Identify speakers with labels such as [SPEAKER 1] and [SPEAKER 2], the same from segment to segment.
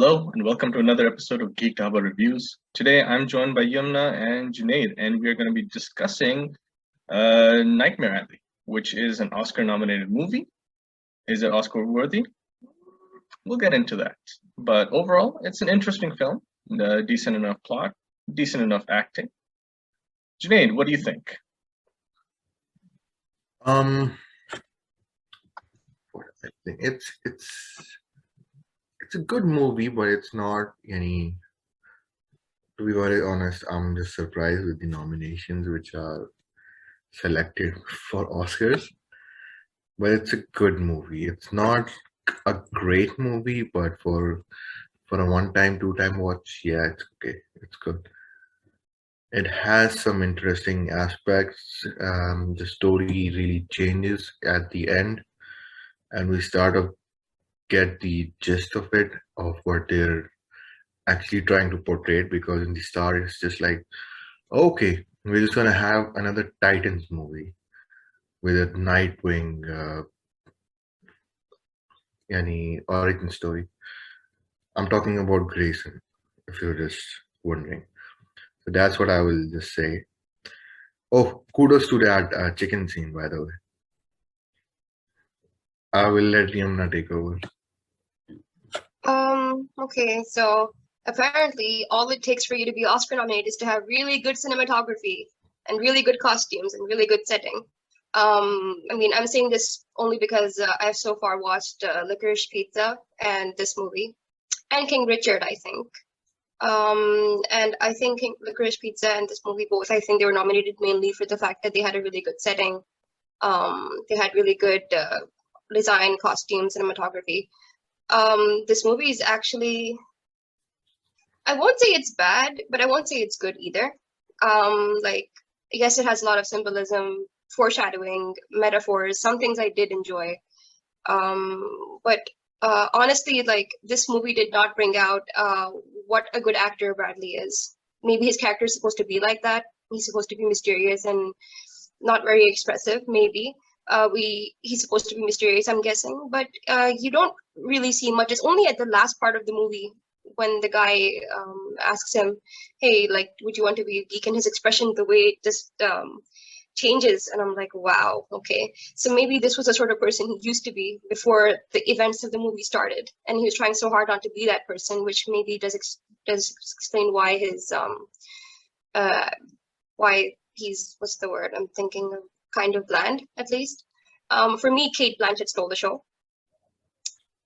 [SPEAKER 1] Hello and welcome to another episode of Geek Dhaba Reviews. Today I'm joined by Yumna and Junaid, and we are going to be discussing Nightmare Alley, which is an Oscar-nominated movie. Is it Oscar-worthy? We'll get into that. But overall, it's an interesting film, decent enough plot, decent enough acting. Junaid, what do you think?
[SPEAKER 2] Um, what I think it's a good movie, but it's not any. To be very honest, I'm just surprised with the nominations which are selected for Oscars. But it's a good movie. It's not a great movie, but for a one-time, two-time watch, yeah, it's okay. It's good. It has some interesting aspects. The story really changes at the end, and we start to get the gist of it, of what they're actually trying to portray it, because in the start it's just like, okay, we're just gonna have another Titans movie with a Nightwing any origin story. I'm talking about Grayson, if you're just wondering. So that's what I will just say. Oh, kudos to that chicken scene, by the way. I will let Yamuna take over.
[SPEAKER 3] Okay, so apparently all it takes for you to be Oscar nominated is to have really good cinematography and really good costumes and really good setting. I'm saying this only because I've so far watched Licorice Pizza and this movie, and King Richard, I think. And I think Licorice Pizza and this movie both, I think they were nominated mainly for the fact that they had a really good setting. They had really good design, costume, cinematography. This movie is actually, I won't say it's bad, but I won't say it's good either. Yes, it has a lot of symbolism, foreshadowing, metaphors, some things I did enjoy. But honestly, like, this movie did not bring out what a good actor Bradley is. Maybe his character is supposed to be like that. He's supposed to be mysterious and not very expressive, maybe. He's supposed to be mysterious, I'm guessing, but you don't really see much. It's only at the last part of the movie when the guy asks him, hey, like, would you want to be a geek? And his expression, the way it just changes, and I'm like, wow, okay. So maybe this was the sort of person he used to be before the events of the movie started, and he was trying so hard not to be that person, which maybe does explain why his why he's, what's the word I'm thinking of, kind of bland, at least. For me, Kate Blanchett stole the show.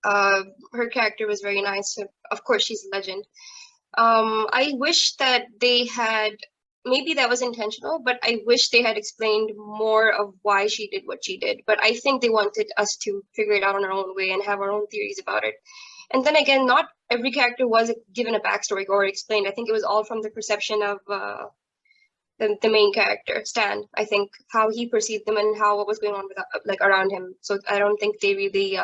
[SPEAKER 3] Her character was very nice. Of course, she's a legend. I wish that they had, maybe that was intentional, but I wish they had explained more of why she did what she did. But I think they wanted us to figure it out on our own way and have our own theories about it. And then again, not every character was given a backstory or explained. I think it was all from the perception of the main character, Stan. I think how he perceived them and what was going on with like around him. So I don't think they really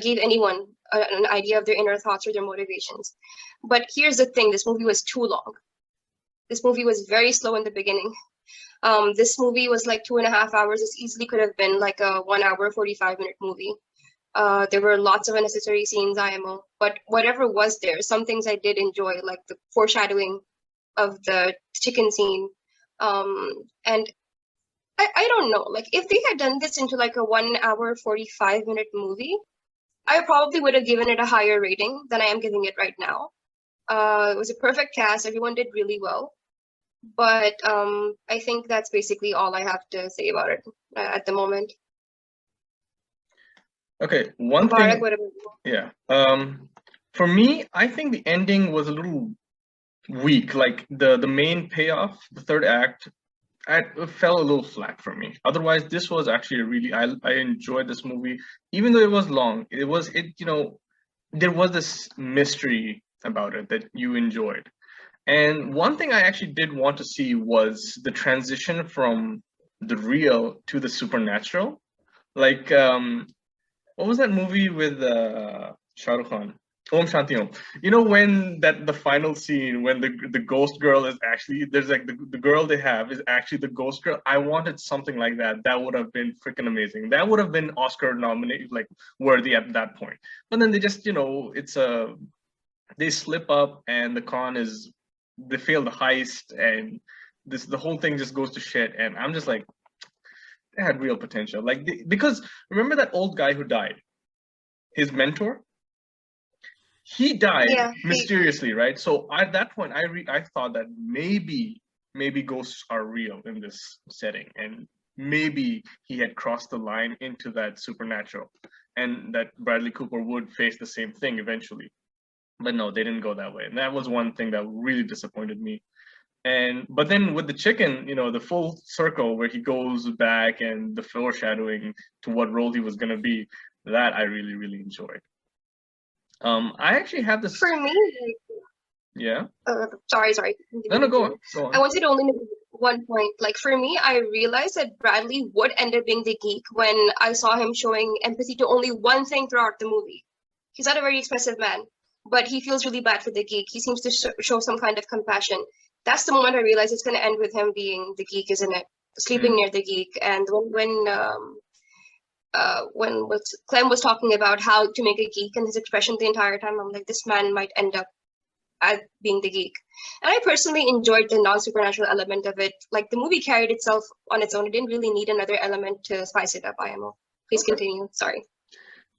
[SPEAKER 3] gave anyone an idea of their inner thoughts or their motivations. But here's the thing: this movie was too long. This movie was very slow in the beginning. This movie was like 2.5 hours. This easily could have been like a 1 hour, 45-minute movie. There were lots of unnecessary scenes, IMO. But whatever was there, some things I did enjoy, like the foreshadowing of the chicken scene. And I don't know, like, if they had done this into like a 1 hour, 45-minute movie, I probably would have given it a higher rating than I am giving it right now. It was a perfect cast. Everyone did really well. But I think that's basically all I have to say about it at the moment.
[SPEAKER 1] Okay, one
[SPEAKER 3] Mubarak,
[SPEAKER 1] thing, yeah. For me, I think the ending was a little weak. Like the main payoff, the third act, it fell a little flat for me. Otherwise, this was actually a really, I enjoyed this movie, even though it was long. There was this mystery about it that you enjoyed. And one thing I actually did want to see was the transition from the real to the supernatural. Like, what was that movie with Shah Rukh Khan? Om Shanti Om. You know, when the final scene when the ghost girl is actually, there's like the girl they have is actually the ghost girl. I wanted something like that. That would have been freaking amazing. That would have been Oscar nominated, like, worthy at that point. But then they just, it's a they slip up and they fail the heist, and the whole thing just goes to shit. And I'm just like, they had real potential. Like because remember that old guy who died, his mentor. He died
[SPEAKER 3] Yeah,
[SPEAKER 1] mysteriously, right? So at that point, I thought that maybe ghosts are real in this setting, and maybe he had crossed the line into that supernatural, and that Bradley Cooper would face the same thing eventually. But no, they didn't go that way, and that was one thing that really disappointed me. And but then with the chicken, the full circle where he goes back and the foreshadowing to what role he was gonna be, that I really really enjoyed. I actually have this.
[SPEAKER 3] for me,
[SPEAKER 1] Yeah.
[SPEAKER 3] sorry.
[SPEAKER 1] No, go on. Go
[SPEAKER 3] I
[SPEAKER 1] on.
[SPEAKER 3] wanted to only make one point. Like for me, I realized that Bradley would end up being the geek when I saw him showing empathy to only one thing throughout the movie. He's not a very expressive man, but he feels really bad for the geek. He seems to show some kind of compassion. That's the moment I realized it's going to end with him being the geek, isn't it? Sleeping near the geek. And when Clem was talking about how to make a geek and his expression the entire time, I'm like, this man might end up as being the geek. And I personally enjoyed the non-supernatural element of it. Like the movie carried itself on its own. It didn't really need another element to spice it up, IMO. Please continue. Sorry.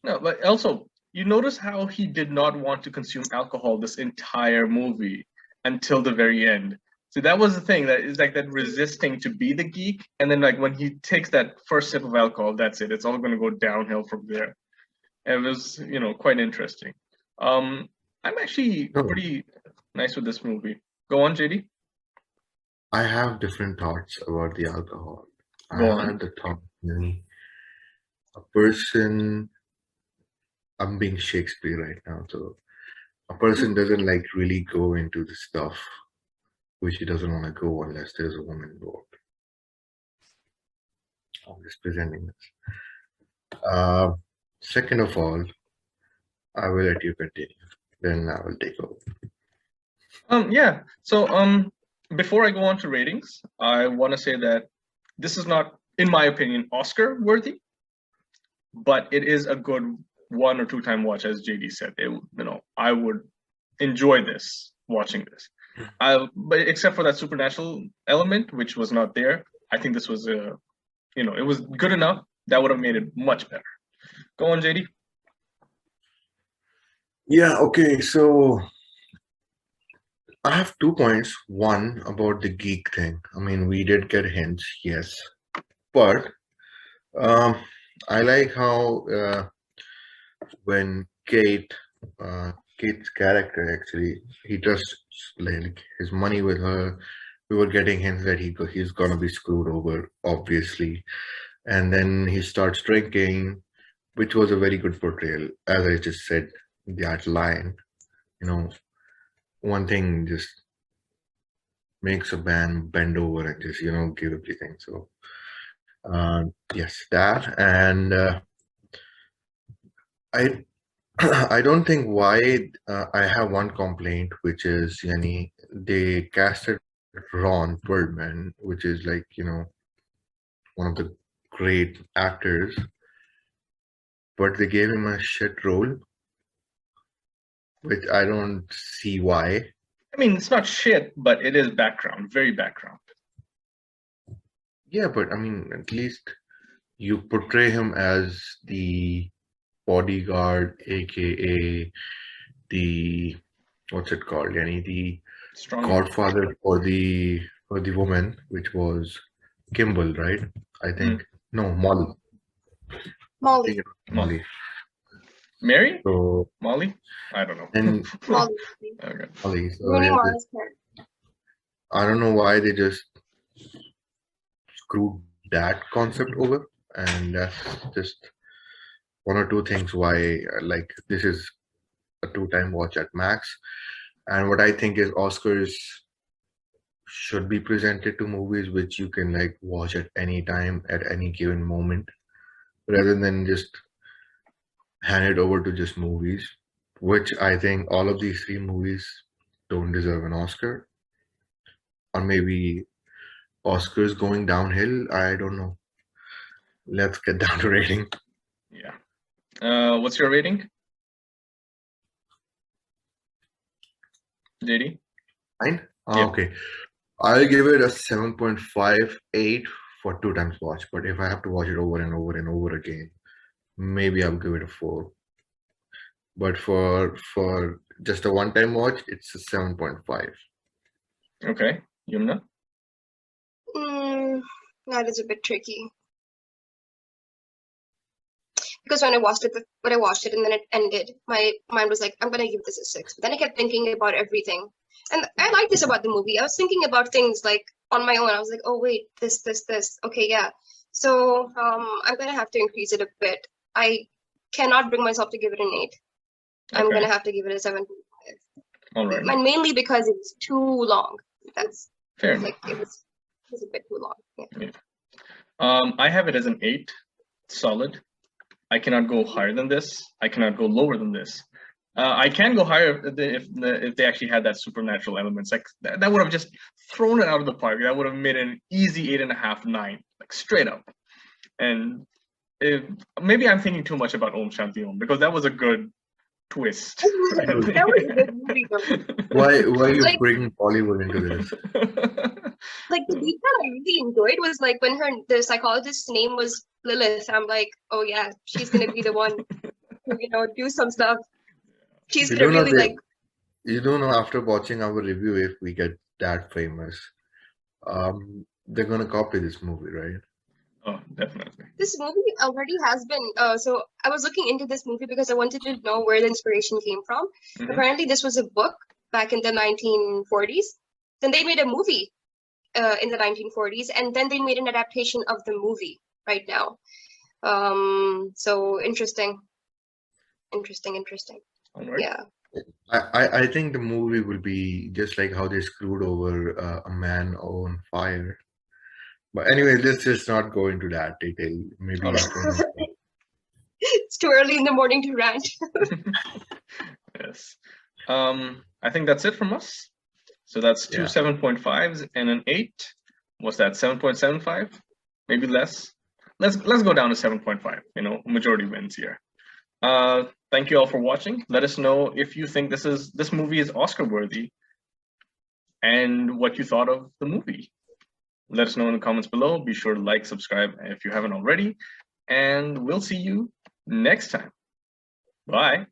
[SPEAKER 1] No, but also you notice how he did not want to consume alcohol this entire movie until the very end. So that was the thing, that is like that resisting to be the geek, and then like when he takes that first sip of alcohol, that's it. It's all going to go downhill from there. And it was, quite interesting. I'm actually
[SPEAKER 2] No,
[SPEAKER 1] pretty nice with this movie. Go on, JD.
[SPEAKER 2] I have different thoughts about the alcohol. I
[SPEAKER 1] Go on.
[SPEAKER 2] had the thought, a person, I'm being Shakespeare right now, so a person doesn't like really go into the stuff which he doesn't want to go unless there's a woman involved. I'm just presenting this. Second of all, I will let you continue. Then I will take over.
[SPEAKER 1] Yeah. So before I go on to ratings, I want to say that this is not, in my opinion, Oscar worthy, but it is a good 1 or 2 time watch, as JD said. I would enjoy this watching this. But except for that supernatural element, which was not there, I think this was it was good enough. That would have made it much better. Go on, JD.
[SPEAKER 2] Yeah, okay, so I have 2 points. One about the geek thing. I mean, we did get hints, yes, but um, I like how when Kate's character actually, he trusts like his money with her. We were getting hints that he's gonna be screwed over, obviously, and then he starts drinking, which was a very good portrayal. As I just said, that line, you know, one thing just makes a man bend over and just give everything. So yes, that, and I I don't think why I have one complaint, which is they casted Ron Perlman, which is like one of the great actors, but they gave him a shit role, which I don't see why.
[SPEAKER 1] I mean, it's not shit, but it is background, very background.
[SPEAKER 2] Yeah, but I mean, at least you portray him as the bodyguard, aka the what's it called? Yani the
[SPEAKER 1] Strong.
[SPEAKER 2] godfather for the woman, which was Kimball, right? I think no, Molly. I
[SPEAKER 3] Molly.
[SPEAKER 2] think it was Molly.
[SPEAKER 1] Mary?
[SPEAKER 2] So
[SPEAKER 1] Molly? I don't know.
[SPEAKER 2] and
[SPEAKER 3] Molly.
[SPEAKER 1] Okay.
[SPEAKER 2] Molly. So
[SPEAKER 3] Rooney
[SPEAKER 2] yeah,
[SPEAKER 3] Mara's character.
[SPEAKER 2] I don't know why they just screwed that concept over, and that's just one or two things why like this is a 2 time watch at max. And what I think is Oscars should be presented to movies which you can like watch at any time at any given moment rather than just hand it over to just movies, which I think all of these 3 movies don't deserve an Oscar, or maybe Oscars going downhill. I don't know. Let's get down to rating.
[SPEAKER 1] Yeah. What's your rating? JD?
[SPEAKER 2] Fine.
[SPEAKER 1] Yeah.
[SPEAKER 2] Okay. I'll give it a 7.58 for 2 times watch. But if I have to watch it over and over and over again, maybe I'll give it a 4. But for just a one-time watch, it's a 7.5.
[SPEAKER 1] Okay. Yumna?
[SPEAKER 3] Mm, that is a bit tricky. Because when I watched it and then it ended, my mind was like, I'm gonna give this a 6. But then I kept thinking about everything. And I like this about the movie. I was thinking about things like on my own. I was like, oh wait, this. Okay, yeah. So I'm gonna have to increase it a bit. I cannot bring myself to give it an 8. I'm
[SPEAKER 1] Okay.
[SPEAKER 3] gonna have to give it a 7.
[SPEAKER 1] All right.
[SPEAKER 3] And mainly because it was too long. That's
[SPEAKER 1] Fair enough.
[SPEAKER 3] like it was a bit too long. Yeah.
[SPEAKER 1] I have it as an 8. Solid. I cannot go higher than this. I cannot go lower than this. I can go higher if they actually had that supernatural elements. Like that would have just thrown it out of the park. That would have made an easy 8.5, 9, like straight up. And maybe I'm thinking too much about Om Shanti Om because that was a good twist.
[SPEAKER 3] That was a good movie though.
[SPEAKER 2] Why are you
[SPEAKER 3] Like-
[SPEAKER 2] bringing Bollywood into this?
[SPEAKER 3] Like the detail I really enjoyed was like when the psychologist's name was Lilith. I'm like, oh yeah, she's gonna be the one to do some stuff. She's
[SPEAKER 2] You
[SPEAKER 3] gonna
[SPEAKER 2] don't know
[SPEAKER 3] really like.
[SPEAKER 2] You don't know after watching our review if we get that famous. They're gonna copy this movie, right?
[SPEAKER 1] Oh, definitely.
[SPEAKER 3] This movie already has been. So I was looking into this movie because I wanted to know where the inspiration came from.
[SPEAKER 1] Mhm.
[SPEAKER 3] Apparently, this was a book back in the 1940s. Then they made a movie in the 1940s, and then they made an adaptation of the movie right now. So interesting.
[SPEAKER 1] All right.
[SPEAKER 3] Yeah.
[SPEAKER 2] I think the movie will be just like how they screwed over a man on fire. But anyway, let's just not go into that detail. Maybe
[SPEAKER 1] All right.
[SPEAKER 2] from
[SPEAKER 3] It's too early in the morning to rant.
[SPEAKER 1] Yes. I think that's it from us. So that's two
[SPEAKER 2] Yeah.
[SPEAKER 1] 7.5s and an 8. What's that? 7.75? Maybe less. Let's go down to 7.5. Majority wins here. Thank you all for watching. Let us know if you think this movie is Oscar worthy and what you thought of the movie. Let us know in the comments below. Be sure to like, subscribe if you haven't already, and we'll see you next time. Bye.